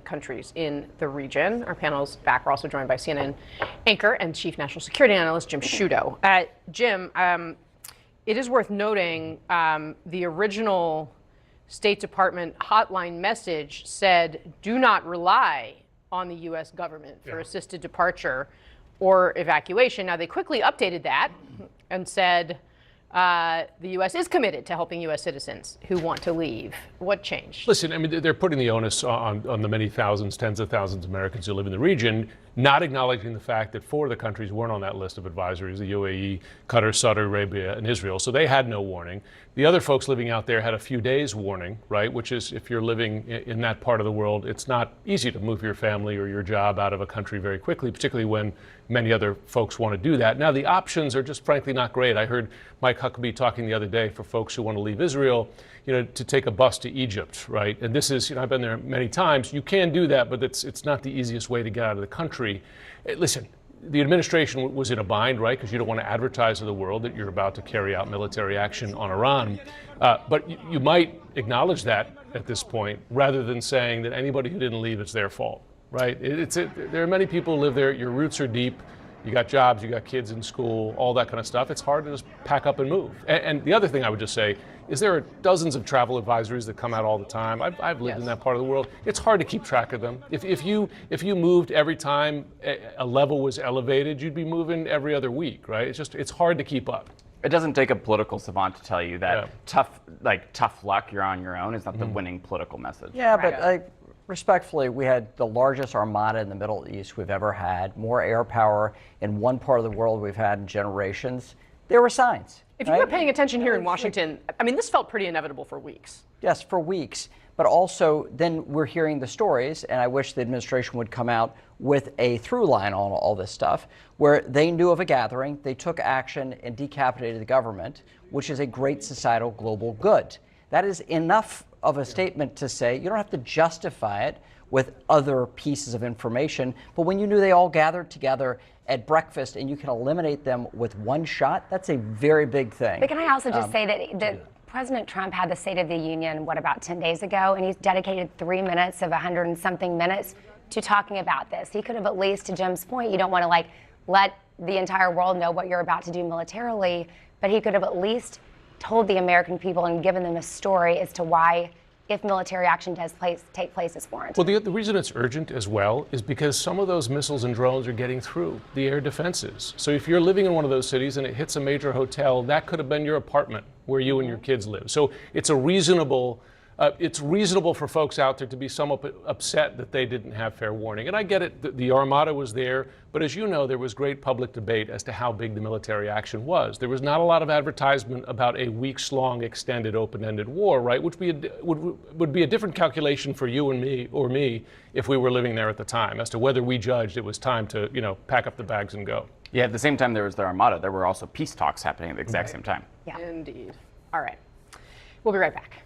countries in the region. Our panel's back. We're also joined by CNN anchor and chief national security analyst Jim Sciutto. Jim, it is worth noting the original State Department hotline message said, do not rely on the U.S. government for assisted departure or evacuation. Now, they quickly updated that and said the U.S. is committed to helping U.S. citizens who want to leave. What changed? Listen, I mean, they're putting the onus on the many thousands, tens of thousands of Americans who live in the region, not acknowledging the fact that 4 of the countries weren't on that list of advisories, the UAE, Qatar, Saudi Arabia, and Israel. So they had no warning. The other folks living out there had a few days warning, right? Which is, if you're living in that part of the world, it's not easy to move your family or your job out of a country very quickly, particularly when many other folks want to do that. Now, the options are just frankly not great. I heard Mike Huckabee talking the other day for folks who want to leave Israel, to take a bus to Egypt, right? And this is, I've been there many times. You can do that, but it's not the easiest way to get out of the country. Listen, the administration was in a bind, right? Because you don't want to advertise to the world that you're about to carry out military action on Iran. But you might acknowledge that at this point, rather than saying that anybody who didn't leave, it's their fault, right? There are many people who live there. Your roots are deep. You got jobs, you got kids in school, all that kind of stuff. It's hard to just pack up and move. And the other thing I would just say is there are dozens of travel advisories that come out all the time. I've lived in that part of the world. It's hard to keep track of them. If you moved every time a level was elevated, you'd be moving every other week, right? It's hard to keep up. It doesn't take a political savant to tell you that tough luck, you're on your own, is not the winning political message. Yeah, but respectfully, we had the largest armada in the Middle East we've ever had, more air power in one part of the world we've had in generations. There were signs. If you were paying attention here in Washington, I mean, this felt pretty inevitable for weeks. Yes, for weeks. But also, then we're hearing the stories, and I wish the administration would come out with a through line on all this stuff, where they knew of a gathering, they took action and decapitated the government, which is a great societal global good. That is enough of a statement to say you don't have to justify it with other pieces of information. But when you knew they all gathered together at breakfast and you can eliminate them with one shot, that's a very big thing. But can I also just say that President Trump had the State of the Union, about 10 days ago, and he's dedicated 3 minutes of 100 and something minutes to talking about this. He could have at least, to Jim's point, you don't want to let the entire world know what you're about to do militarily, but he could have at least told the American people and given them a story as to why, if military action does take place, it's warranted. Well, the reason it's urgent as well is because some of those missiles and drones are getting through the air defenses. So if you're living in one of those cities and it hits a major hotel, that could have been your apartment where you and your kids live. So it's reasonable for folks out there to be somewhat upset that they didn't have fair warning. And I get it, the Armada was there, but as you know, there was great public debate as to how big the military action was. There was not a lot of advertisement about a weeks-long extended open-ended war, right, which would be a different calculation for you and me if we were living there at the time, as to whether we judged it was time to, pack up the bags and go. Yeah, at the same time there was the Armada, there were also peace talks happening at the exact same time. Yeah. Indeed. All right. We'll be right back.